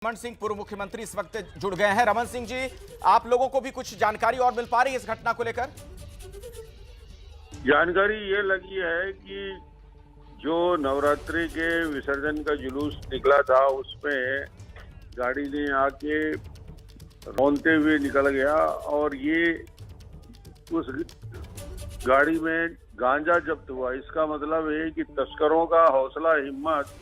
रमन सिंह पूर्व मुख्यमंत्री इस वक्त जुड़ गए हैं। रमन सिंह जी, आप लोगों को भी कुछ जानकारी और मिल पा रही है इस घटना को लेकर? जानकारी ये लगी है कि जो नवरात्रि के विसर्जन का जुलूस निकला था उसमें गाड़ी ने आके रौंदते हुए निकल गया और ये उस गाड़ी में गांजा जब्त हुआ। इसका मतलब है कि तस्करों का हौसला हिम्मत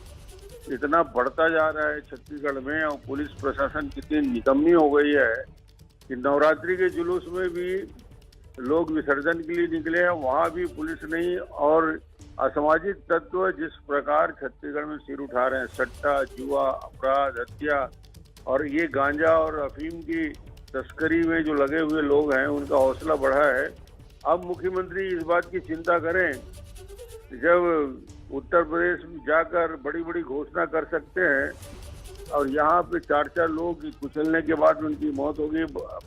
इतना बढ़ता जा रहा है छत्तीसगढ़ में, और पुलिस प्रशासन कितनी निकम्मी हो गई है कि नवरात्रि के जुलूस में भी लोग विसर्जन के लिए निकले हैं, वहां भी पुलिस नहीं। और असामाजिक तत्व जिस प्रकार छत्तीसगढ़ में सिर उठा रहे हैं, सट्टा, जुआ, अपराध, हत्या और ये गांजा और अफीम की तस्करी में जो लगे हुए लोग हैं, उनका हौसला बढ़ा है। अब मुख्यमंत्री इस बात की चिंता करें, जब उत्तर प्रदेश में जाकर बड़ी बड़ी घोषणा कर सकते हैं और यहाँ पे 4 लोग कुचलने के बाद उनकी मौत हो गई,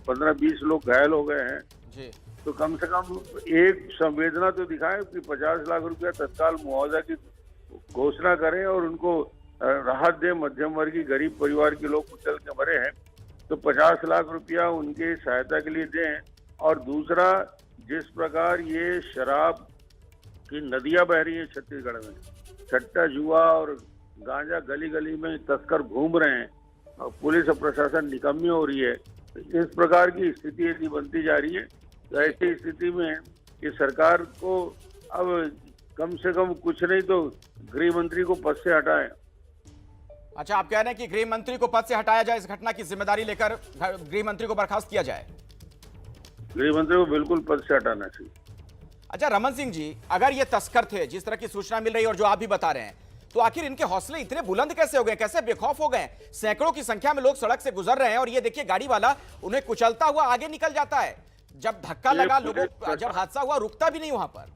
15-20 लोग घायल हो गए हैं जी। तो कम से कम एक संवेदना तो दिखाएं कि 50 लाख रुपया तत्काल मुआवजा की घोषणा करें और उनको राहत दें। मध्यम वर्गीय गरीब परिवार के लोग कुचल के मरे हैं तो 50 लाख रुपया उनके सहायता के लिए दें। और दूसरा, जिस प्रकार ये शराब की नदियां बह रही है छत्तीसगढ़ में, सट्टा, जुआ और गांजा गली गली में तस्कर घूम रहे हैं और पुलिस और प्रशासन निकम्मी हो रही है, इस प्रकार की स्थिति यदि बनती जा रही है तो ऐसी स्थिति में इस सरकार को अब कम से कम कुछ नहीं तो गृह मंत्री को पद से हटाएं। अच्छा, आप कह रहे हैं कि गृह मंत्री को पद से हटाया जाए, इस घटना की जिम्मेदारी लेकर गृह मंत्री को बर्खास्त किया जाए? गृह मंत्री को बिल्कुल पद से हटाना चाहिए। अच्छा रमन सिंह जी, अगर ये तस्कर थे जिस तरह की सूचना मिल रही है और जो आप भी बता रहे हैं, तो आखिर इनके हौसले इतने बुलंद कैसे हो गए, कैसे बेखौफ हो गए? सैकड़ों की संख्या में लोग सड़क से गुजर रहे हैं और ये देखिए गाड़ी वाला उन्हें कुचलता हुआ आगे निकल जाता है। जब धक्का लगा, लोगों जब हादसा हुआ, रुकता भी नहीं वहां पर।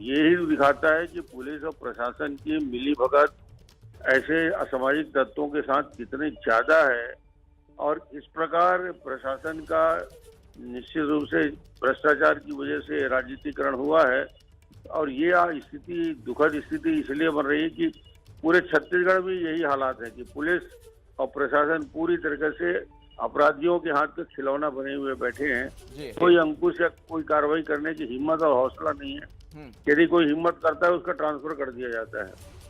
यही दिखाता है कि पुलिस और प्रशासन की मिलीभगत ऐसे असामाजिक तत्वों के साथ कितने ज्यादा है। और इस प्रकार प्रशासन का निश्चित रूप से भ्रष्टाचार की वजह से राजनीतिकरण हुआ है। और ये स्थिति दुखद स्थिति इसलिए बन रही है कि पूरे छत्तीसगढ़ में यही हालात है कि पुलिस और प्रशासन पूरी तरीके से अपराधियों के हाथ के खिलौना बने हुए बैठे हैं। कोई अंकुश या कोई कार्रवाई करने की हिम्मत और हौसला नहीं है। यदि कोई हिम्मत करता है उसका ट्रांसफर कर दिया जाता है।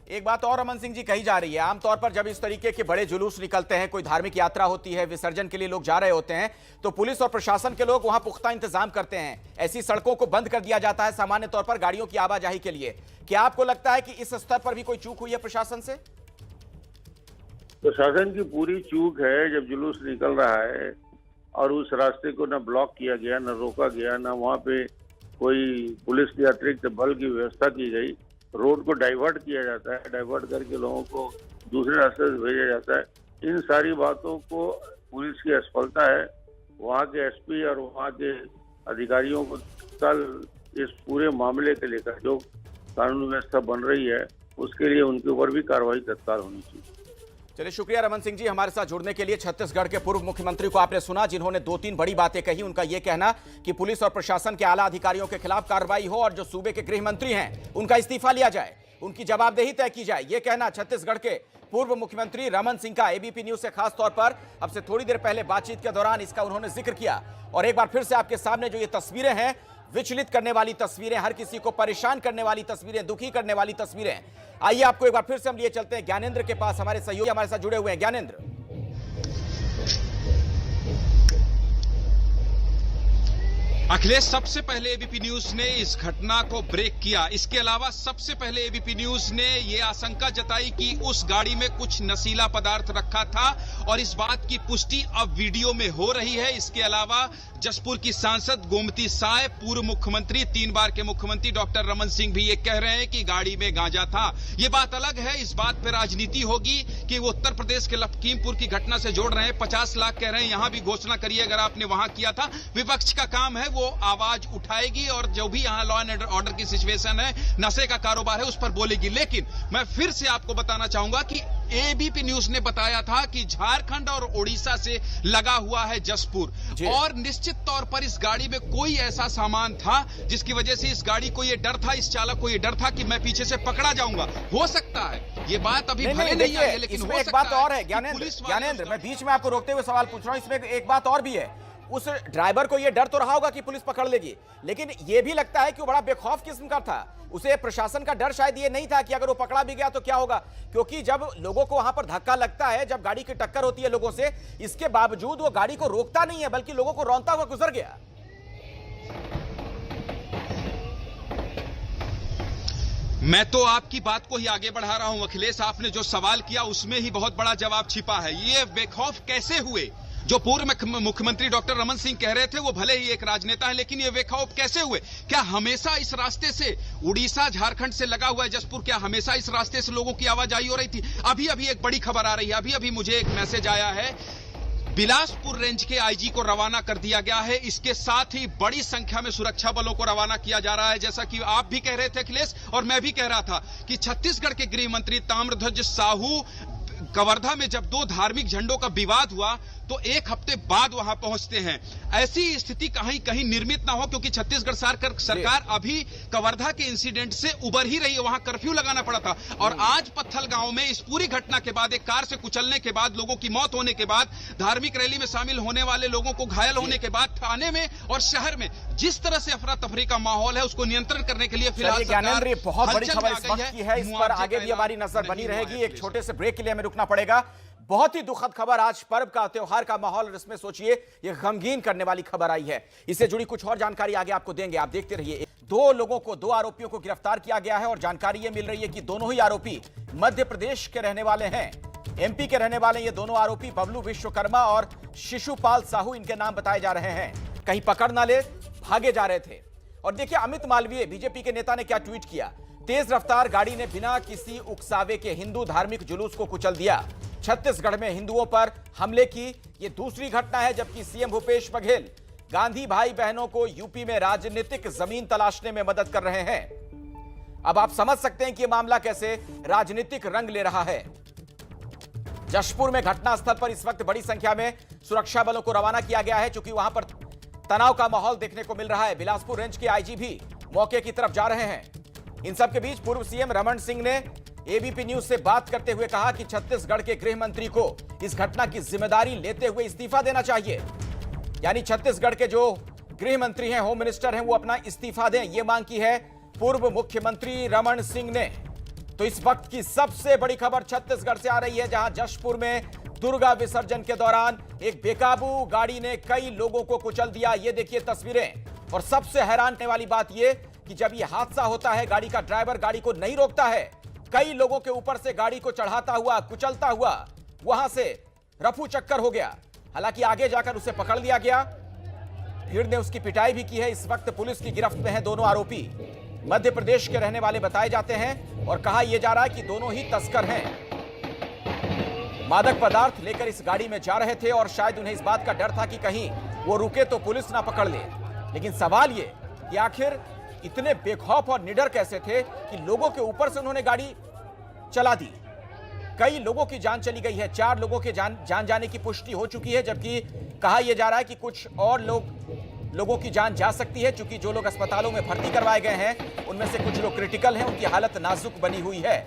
एक बात और रमन सिंह जी कही जा रही है, आमतौर पर जब इस तरीके के बड़े जुलूस निकलते हैं, कोई धार्मिक यात्रा होती है, विसर्जन के लिए लोग जा रहे होते हैं, तो पुलिस और प्रशासन के लोग वहां पुख्ता इंतजाम करते हैं। ऐसी सड़कों को बंद कर दिया जाता है सामान्य तौर पर गाड़ियों की आवाजाही के लिए। क्या आपको लगता है कि इस स्तर पर भी कोई चूक हुई है प्रशासन से? प्रशासन की पूरी चूक है। जब जुलूस निकल रहा है और उस रास्ते को न ब्लॉक किया गया, न रोका गया, न वहां पे कोई पुलिस के अतिरिक्त बल की व्यवस्था की गई, रोड को डाइवर्ट किया जाता है, डाइवर्ट करके लोगों को दूसरे रास्ते से भेजा जाता है। इन सारी बातों को पुलिस की असफलता है। वहाँ के एसपी और वहाँ के अधिकारियों को कल इस पूरे मामले के लेकर जो कानून व्यवस्था बन रही है उसके लिए उनके ऊपर भी कार्रवाई तत्काल होनी चाहिए। चलिए, शुक्रिया रमन सिंह जी हमारे साथ जुड़ने के लिए। छत्तीसगढ़ के पूर्व मुख्यमंत्री को आपने सुना, जिन्होंने 2-3 बड़ी बातें कही। उनका यह कहना कि पुलिस और प्रशासन के आला अधिकारियों के खिलाफ कार्रवाई हो और जो सूबे के गृह मंत्री हैं उनका इस्तीफा लिया जाए, उनकी जवाबदेही तय की जाए। यह कहना छत्तीसगढ़ के पूर्व मुख्यमंत्री रमन सिंह का एबीपी न्यूज से खास तौर पर अब से थोड़ी देर पहले बातचीत के दौरान इसका उन्होंने जिक्र किया। और एक बार फिर से आपके सामने जो ये तस्वीरें हैं, विचलित करने वाली तस्वीरें, हर किसी को परेशान करने वाली तस्वीरें, दुखी करने वाली तस्वीरें। आइए आपको एक बार फिर से हम लिए चलते हैं ज्ञानेंद्र के पास। हमारे सहयोगी हमारे साथ जुड़े हुए हैं। ज्ञानेंद्र, अखिलेश, सबसे पहले एबीपी न्यूज ने इस घटना को ब्रेक किया। इसके अलावा सबसे पहले एबीपी न्यूज ने यह आशंका जताई कि उस गाड़ी में कुछ नशीला पदार्थ रखा था और इस बात की पुष्टि अब वीडियो में हो रही है। इसके अलावा जसपुर की सांसद गोमती साय, पूर्व मुख्यमंत्री, 3 बार के मुख्यमंत्री डॉक्टर रमन सिंह भी ये कह रहे हैं कि गाड़ी में गांजा था। ये बात अलग है, इस बात पर राजनीति होगी कि वो उत्तर प्रदेश के लखीमपुर की घटना से जोड़ रहे हैं। 50 लाख कह रहे हैं, यहां भी घोषणा करिए अगर आपने वहां किया था। विपक्ष का काम है वो आवाज उठाएगी और जो भी यहां लॉ एंड ऑर्डर की सिचुएशन है, नशे का कारोबार है, उस पर बोलेगी। लेकिन मैं फिर से आपको बताना चाहूंगा कि एबीपी न्यूज ने बताया था कि झारखंड और ओडिशा से लगा हुआ है जशपुर, और निश्चित तौर पर इस गाड़ी में कोई ऐसा सामान था जिसकी वजह से इस गाड़ी को यह डर था, इस चालक को यह डर था कि मैं पीछे से पकड़ा जाऊंगा। हो सकता है ये बात अभी भले नहीं आई है, लेकिन इसमें एक बात और है ज्ञानेंद्र, मैं बीच में आपको रोकते हुए सवाल पूछ रहा हूं। इसमें एक बात और भी है, उस ड्राइवर को यह डर तो रहा होगा कि पुलिस पकड़ लेगी, लेकिन यह भी लगता है कि वो बड़ा बेखौफ किस्म का था। उसे प्रशासन का डर शायद ये नहीं था कि अगर वो पकड़ा भी गया तो क्या होगा, क्योंकि जब लोगों को वहां पर धक्का लगता है, जब गाड़ी की टक्कर होती है लोगों से, इसके बावजूद वो गाड़ी को रोकता नहीं है बल्कि लोगों को रौंदता हुआ गुजर गया। मैं तो आपकी बात को ही आगे बढ़ा रहा हूं अखिलेश। आपने जो सवाल किया उसमें ही बहुत बड़ा जवाब छिपा है। ये बेखौफ कैसे हुए? जो पूर्व मुख्यमंत्री डॉक्टर रमन सिंह कह रहे थे, वो भले ही एक राजनेता है, लेकिन ये बेखौफ कैसे हुए? क्या हमेशा इस रास्ते से, उड़ीसा झारखंड से लगा हुआ है जशपुर, क्या हमेशा इस रास्ते से लोगों की आवाजाही हो रही थी? अभी अभी एक बड़ी खबर आ रही है, अभी अभी मुझे एक मैसेज आया है, बिलासपुर रेंज के आईजी को रवाना कर दिया गया है। इसके साथ ही बड़ी संख्या में सुरक्षा बलों को रवाना किया जा रहा है। जैसा कि आप भी कह रहे थे अखिलेश, और मैं भी कह रहा था कि छत्तीसगढ़ के गृह मंत्री ताम्रध्वज साहू कवर्धा में जब दो धार्मिक झंडों का विवाद हुआ तो एक हफ्ते बाद वहां पहुंचते हैं। ऐसी स्थिति कहीं कहीं निर्मित ना हो, क्योंकि छत्तीसगढ़ सरकार अभी कवर्धा के इंसिडेंट से उबर ही रही है। वहां कर्फ्यू लगाना पड़ा था, और आज पत्थल गांव में इस पूरी घटना के बाद, एक कार से कुचलने के बाद, लोगों की मौत होने के बाद, धार्मिक रैली में शामिल होने वाले लोगों को घायल होने के बाद, थाने में और शहर में जिस तरह से अफरा तफरी का माहौल है, उसको नियंत्रण करने के लिए फिलहाल ज्ञानेंद्र, बहुत बड़ी खबर इस वक्त की है, इस पर आगे भी हमारी नजर बनी रहेगी। एक छोटे से ब्रेक के लिए हमें रुकना पड़ेगा। बहुत ही दुखद खबर, आज पर्व का, त्योहार का माहौल, और इसमें सोचिए ये गमगीन करने वाली खबर आई है। इससे जुड़ी कुछ और जानकारी आगे आपको देंगे, आप देखते रहिए। दो आरोपियों को गिरफ्तार किया गया है, और जानकारी ये मिल रही है कि दोनों ही आरोपी मध्य प्रदेश के रहने वाले हैं, एमपी के रहने वाले। ये दोनों आरोपी बबलू विश्वकर्मा और शिशुपाल साहू, इनके नाम बताए जा रहे हैं। कहीं पकड़ ना ले, भागे जा रहे थे। और देखिए, अमित मालवीय बीजेपी के नेता ने क्या ट्वीट किया। तेज रफ्तार गाड़ी ने बिना किसी उकसावे के हिंदू धार्मिक जुलूस को कुचल दिया। छत्तीसगढ़ में हिंदुओं पर हमले की यह दूसरी घटना है, जबकि सीएम भूपेश बघेल गांधी भाई बहनों को यूपी में राजनीतिक जमीन तलाशने में मदद कर रहे हैं। अब आप समझ सकते हैं कि यह मामला कैसे राजनीतिक रंग ले रहा है। जशपुर में घटनास्थल पर इस वक्त बड़ी संख्या में सुरक्षा बलों को रवाना किया गया है, क्योंकि वहां पर तनाव का माहौल देखने को मिल रहा है। बिलासपुर रेंज के आईजी भी मौके की तरफ जा रहे हैं। इन सब के बीच पूर्व सीएम रमन सिंह ने एबीपी न्यूज से बात करते हुए कहा कि छत्तीसगढ़ के गृह मंत्री को इस घटना की जिम्मेदारी लेते हुए इस्तीफा देना चाहिए। यानी छत्तीसगढ़ के जो गृह मंत्री हैं, होम मिनिस्टर हैं, वो अपना इस्तीफा दें, यह मांग की है पूर्व मुख्यमंत्री रमन सिंह ने। तो इस वक्त की सबसे बड़ी खबर छत्तीसगढ़ से आ रही है, जहां जशपुर में दुर्गा विसर्जन के दौरान एक बेकाबू गाड़ी ने कई लोगों को कुचल दिया। ये देखिए तस्वीरें। और सबसे हैरान करने वाली बात यह कि जब यह हादसा होता है, गाड़ी का ड्राइवर गाड़ी को नहीं रोकता है, कई लोगों के ऊपर से गाड़ी को चढ़ाता हुआ, कुचलता हुआ वहां से रफू चक्कर हो गया। हालांकि आगे जाकर उसे पकड़ लिया गया, भीड़ ने उसकी पिटाई भी की है। इस वक्त पुलिस की गिरफ्त में है दोनों आरोपी। मध्य प्रदेश के रहने वाले बताए जाते हैं, और कहा यह जा रहा है कि दोनों ही तस्कर हैं। मादक पदार्थ लेकर इस गाड़ी में जा रहे थे, और शायद उन्हें इस बात का डर था कि कहीं वो रुके तो पुलिस ना पकड़ ले। लेकिन सवाल ये कि आखिर इतने बेखौफ और निडर कैसे थे कि लोगों के ऊपर से उन्होंने गाड़ी चला दी। कई लोगों की जान चली गई है, 4 लोगों के जान जाने की पुष्टि हो चुकी है, जबकि कहा यह जा रहा है कि कुछ और लोगों की जान जा सकती है, क्योंकि जो लोग अस्पतालों में भर्ती करवाए गए हैं उनमें से कुछ लोग क्रिटिकल हैं, उनकी हालत नाजुक बनी हुई है।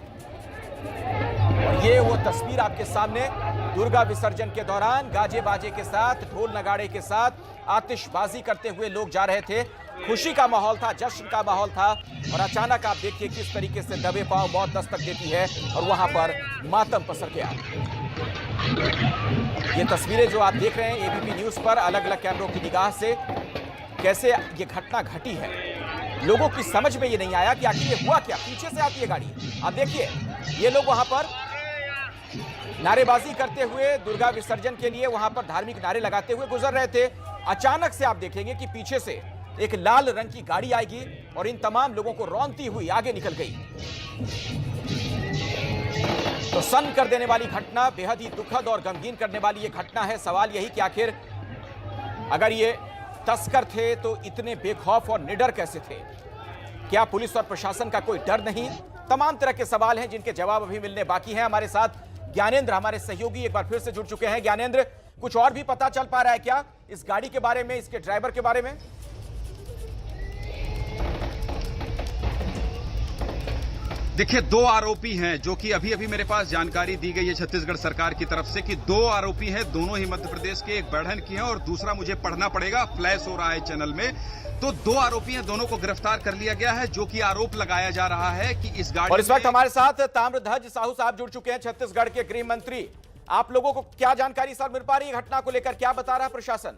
और ये वो तस्वीर आपके सामने, दुर्गा विसर्जन के दौरान गाजे बाजे के साथ, ढोल नगाड़े के साथ आतिशबाजी करते हुए लोग जा रहे थे। खुशी का माहौल था, जश्न का माहौल था, और अचानक आप देखिए किस तरीके से दबे पांव मौत दस्तक देती है, और वहां पर मातम पसर गया। ये तस्वीरें जो आप देख रहे हैं एबीपी न्यूज पर, अलग अलग कैमरों की निगाह से कैसे ये घटना घटी है। लोगों की समझ में ये नहीं आया कि आखिर ये हुआ क्या। पीछे से आती है गाड़ी, आप देखिए ये लोग वहां पर नारेबाजी करते हुए दुर्गा विसर्जन के लिए वहां पर धार्मिक नारे लगाते हुए गुजर रहे थे। अचानक से आप देखेंगे कि पीछे से एक लाल रंग की गाड़ी आएगी और इन तमाम लोगों को रौंदती हुई आगे निकल गई। तो सन्न कर देने वाली घटना, बेहद ही दुखद और गमगीन करने वाली ये घटना है। सवाल यही कि आखिर अगर ये तस्कर थे तो इतने बेखौफ और निडर कैसे थे? क्या पुलिस और प्रशासन का कोई डर नहीं? तमाम तरह के सवाल हैं जिनके जवाब अभी मिलने बाकी हैं। हमारे साथ ज्ञानेंद्र, हमारे सहयोगी, एक बार फिर से जुड़ चुके हैं। ज्ञानेंद्र, कुछ और भी पता चल पा रहा है क्या इस गाड़ी के बारे में, इसके ड्राइवर के बारे में? देखिए, 2 आरोपी हैं जो कि अभी अभी मेरे पास जानकारी दी गई है छत्तीसगढ़ सरकार की तरफ से कि 2 आरोपी हैं, दोनों ही मध्य प्रदेश के, एक बढ़न की हैं और दूसरा मुझे पढ़ना पड़ेगा, फ्लैश हो रहा है चैनल में। तो 2 आरोपी हैं, दोनों को गिरफ्तार कर लिया गया है, जो कि आरोप लगाया जा रहा है कि इस गाड़ी और इस वक्त हमारे साथ ताम्रध्वज साहू साहब जुड़ चुके हैं, छत्तीसगढ़ के गृह मंत्री। आप लोगों को क्या जानकारी सर मिल पा रही है घटना को लेकर? क्या बता रहा है प्रशासन?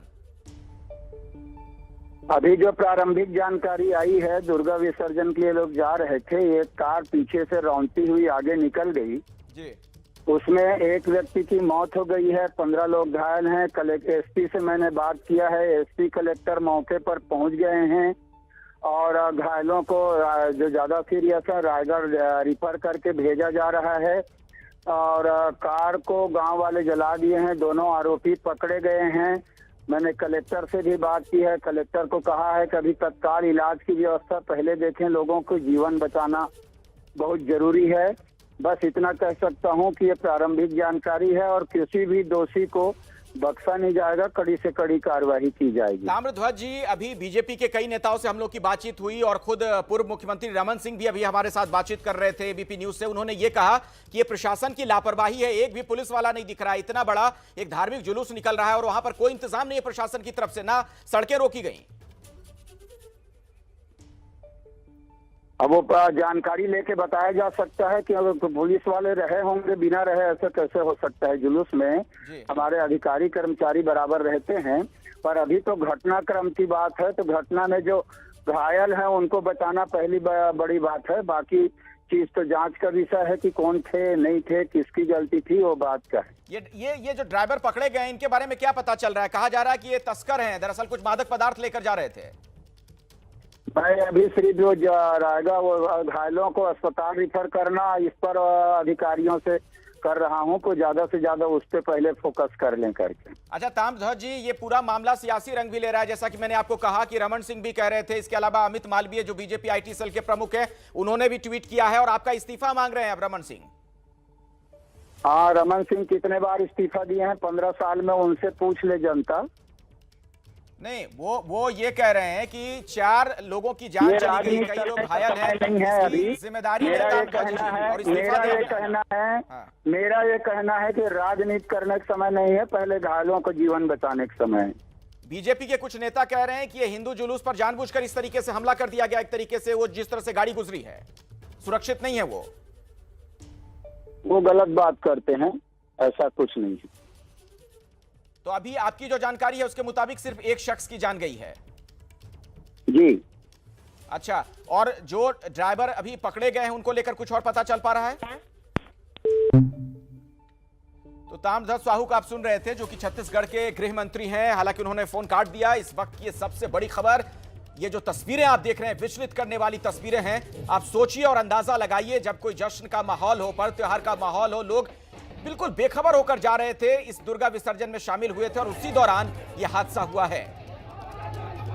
अभी जो प्रारंभिक जानकारी आई है, दुर्गा विसर्जन के लिए लोग जा रहे थे, एक कार पीछे से रौंदती हुई आगे निकल गई जी। उसमें एक व्यक्ति की मौत हो गई है, 15 लोग घायल हैं। एसपी से मैंने बात किया है, एसपी कलेक्टर मौके पर पहुंच गए हैं और घायलों को जो ज्यादा सीरियस है रायगढ़ रिफर करके भेजा जा रहा है और कार को गांव वाले जला दिए हैं। दोनों आरोपी पकड़े गए हैं। मैंने कलेक्टर से भी बात की है, कलेक्टर को कहा है कि अभी तत्काल इलाज की व्यवस्था पहले देखें, लोगों को जीवन बचाना बहुत जरूरी है। बस इतना कह सकता हूं कि ये प्रारंभिक जानकारी है और किसी भी दोषी को बख्शा नहीं जाएगा, कड़ी से कड़ी कार्रवाई की जाएगी। ताम्रध्वज जी, अभी बीजेपी के कई नेताओं से हम लोग की बातचीत हुई और खुद पूर्व मुख्यमंत्री रमन सिंह भी अभी हमारे साथ बातचीत कर रहे थे एबीपी न्यूज से। उन्होंने ये कहा कि ये प्रशासन की लापरवाही है, एक भी पुलिस वाला नहीं दिख रहा है। इतना बड़ा एक धार्मिक जुलूस निकल रहा है और वहां पर कोई इंतजाम नहीं है प्रशासन की तरफ से, ना सड़कें रोकी गई। अब वो जानकारी लेके बताया जा सकता है कि अगर पुलिस वाले रहे होंगे, बिना रहे ऐसा कैसे हो सकता है? जुलूस में हमारे अधिकारी कर्मचारी बराबर रहते हैं, पर अभी तो घटनाक्रम की बात है। तो घटना में जो घायल हैं उनको बचाना पहली बड़ी बात है। बाकी चीज तो जांच का विषय है कि कौन थे, नहीं थे, किसकी गलती थी, वो बात का है। ये जो ड्राइवर पकड़े गए इनके बारे में क्या पता चल रहा है? कहा जा रहा है कि ये तस्कर हैं, दरअसल कुछ मादक पदार्थ लेकर जा रहे थे। मैं अभी सिर्फ जो रहेगा वो घायलों को अस्पताल रिफर करना, इस पर अधिकारियों से कर रहा हूं को ज्यादा से ज्यादा उस पर पहले फोकस कर लें करके। अच्छा ताम्रध्वज जी, ये पूरा मामला सियासी रंग भी ले रहा है, जैसा कि मैंने आपको कहा कि रमन सिंह भी कह रहे थे। इसके अलावा अमित मालवीय जो बीजेपी आईटी सेल के प्रमुख है, उन्होंने भी ट्वीट किया है और आपका इस्तीफा मांग रहे हैं अब रमन सिंह। हाँ, रमन सिंह कितने बार इस्तीफा दिए हैं 15 साल में, उनसे पूछ ले जनता। नहीं, वो ये कह रहे हैं कि 4 लोगों की जान चली गई, कई लोग घायल हैं, नहीं है अभी। जिम्मेदारी मेरा ये कहना है कि राजनीति करने का समय नहीं है, पहले घायलों को जीवन बचाने का समय है। बीजेपी के कुछ नेता कह रहे हैं कि ये हिंदू जुलूस पर जानबूझकर इस तरीके से हमला कर दिया गया, एक तरीके से वो जिस तरह से गाड़ी गुजरी है सुरक्षित नहीं है। वो गलत बात करते हैं, ऐसा कुछ नहीं है। तो अभी आपकी जो जानकारी है उसके मुताबिक सिर्फ एक शख्स की जान गई है जी। अच्छा, और जो ड्राइवर अभी पकड़े गए हैं उनको लेकर कुछ और पता चल पा रहा है? तो ताम्रध्वज साहू को आप सुन रहे थे, जो कि छत्तीसगढ़ के गृह मंत्री हैं। हालांकि उन्होंने फोन काट दिया। इस वक्त की सबसे बड़ी खबर, ये जो तस्वीरें आप देख रहे हैं, विचलित करने वाली तस्वीरें हैं। आप सोचिए और अंदाजा लगाइए, जब कोई जश्न का माहौल हो, पर्व त्योहार का माहौल हो, लोग बिल्कुल बेखबर होकर जा रहे थे, इस दुर्गा विसर्जन में शामिल हुए थे और उसी दौरान यह हादसा हुआ है।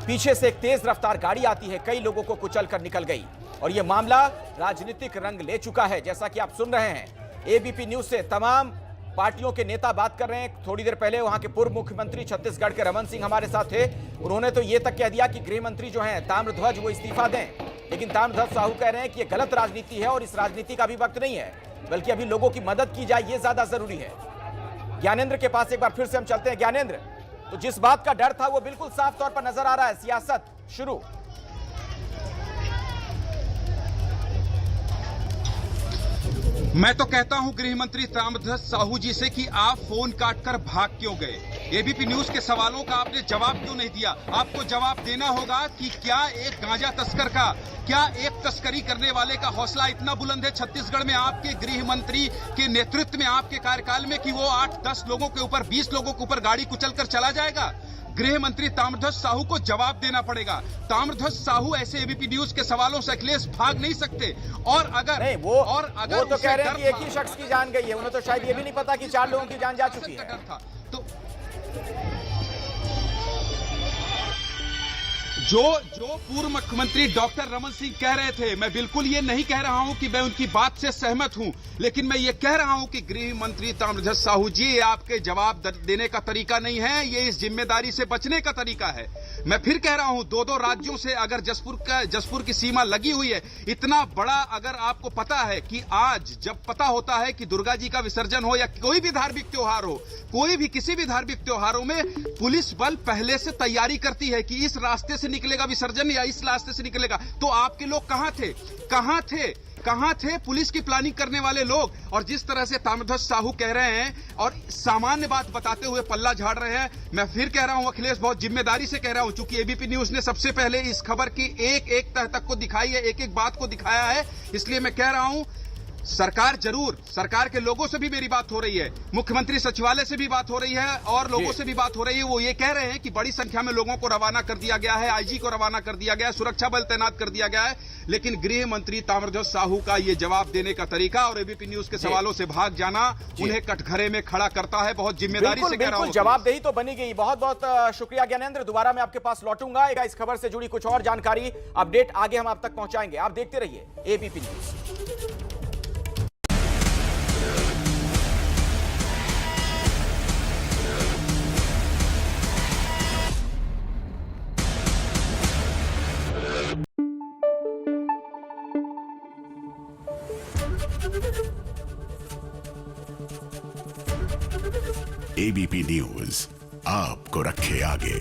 पीछे से एक तेज रफ्तार गाड़ी आती है, कई लोगों को कुचलकर निकल गई और यह मामला राजनीतिक रंग ले चुका है। जैसा कि आप सुन रहे हैं, एबीपी न्यूज से तमाम पार्टियों के नेता बात कर रहे हैं। थोड़ी देर पहले वहां के पूर्व मुख्यमंत्री छत्तीसगढ़ के रमन सिंह हमारे साथ थे। उन्होंने तो यह तक कह दिया कि गृह मंत्री जो हैं ताम्रध्वज, वो इस्तीफा दें। लेकिन ताम्रध्वज साहू कह रहे हैं कि यह गलत राजनीति है और इस राजनीति का अभी वक्त नहीं है, बल्कि अभी लोगों की मदद की जाए, ये ज्यादा जरूरी है। ज्ञानेंद्र के पास एक बार फिर से हम चलते हैं। ज्ञानेंद्र, तो जिस बात का डर था वो बिल्कुल साफ तौर पर नजर आ रहा है, सियासत शुरू। मैं तो कहता हूं गृह मंत्री ताम्रध्वज साहू जी से कि आप फोन काटकर भाग क्यों गए? एबीपी न्यूज के सवालों का आपने जवाब क्यों नहीं दिया? आपको जवाब देना होगा कि क्या एक गांजा तस्कर का, क्या एक तस्करी करने वाले का हौसला इतना बुलंद है छत्तीसगढ़ में आपके गृह मंत्री के नेतृत्व में, आपके कार्यकाल में, कि वो 8-10 लोगों के ऊपर, 20 लोगों के ऊपर गाड़ी कुचलकर चला जाएगा? गृह मंत्री ताम्रध्वज साहू को जवाब देना पड़ेगा। ताम्रध्वज साहू ऐसे एबीपी न्यूज के सवालों से अखिलेश भाग नहीं सकते। और अगर नहीं, वो तो कह रहे हैं कि एक ही शख्स की जान गई है, उन्हें तो शायद ये भी नहीं पता कि 4 लोगों की जान जा चुकी है। जो पूर्व मुख्यमंत्री डॉक्टर रमन सिंह कह रहे थे, मैं बिल्कुल ये नहीं कह रहा हूं कि मैं उनकी बात से सहमत हूं, लेकिन मैं ये कह रहा हूं कि गृह मंत्री ताम्रध्वज साहू जी, ये आपके जवाब देने का तरीका नहीं है, ये इस जिम्मेदारी से बचने का तरीका है। मैं फिर कह रहा हूं, दो राज्यों से अगर जसपुर की सीमा लगी हुई है, इतना बड़ा अगर आपको पता है कि आज जब पता होता है कि दुर्गा जी का विसर्जन हो या कोई भी धार्मिक त्योहार हो, कोई भी किसी भी धार्मिक त्योहारों में पुलिस बल पहले से तैयारी करती है कि इस रास्ते से निकलेगा विसर्जन या इस रास्ते से निकलेगा, तो आपके लोग कहां थे पुलिस की प्लानिंग करने वाले लोग? और जिस तरह से ताम्रध्वज साहू कह रहे हैं और सामान्य बात बताते हुए पल्ला झाड़ रहे हैं, मैं फिर कह रहा हूं अखिलेश, बहुत जिम्मेदारी से कह रहा हूं, चूंकि एबीपी न्यूज ने सबसे पहले इस खबर की एक तह तक को दिखाई है, एक बात को दिखाया है, इसलिए मैं कह रहा हूं सरकार के लोगों से भी मेरी बात हो रही है, मुख्यमंत्री सचिवालय से भी बात हो रही है और लोगों से भी बात हो रही है। वो ये कह रहे हैं कि बड़ी संख्या में लोगों को रवाना कर दिया गया है, आईजी को रवाना कर दिया गया है, सुरक्षा बल तैनात कर दिया गया है, लेकिन गृह मंत्री ताम्रध्वज साहू का ये जवाब देने का तरीका और एबीपी न्यूज के सवालों से भाग जाना उन्हें कटघरे में खड़ा करता है। बहुत जिम्मेदारी से कह रहा हूं, जवाबदेही तो बनी गई। बहुत बहुत शुक्रिया ज्ञानेंद्र, दोबारा मैं आपके पास लौटूंगा। इस खबर से जुड़ी कुछ और जानकारी, अपडेट आगे हम आप तक पहुंचाएंगे। आप देखते रहिए एबीपी न्यूज। एबीपी न्यूज आपको रखे आगे।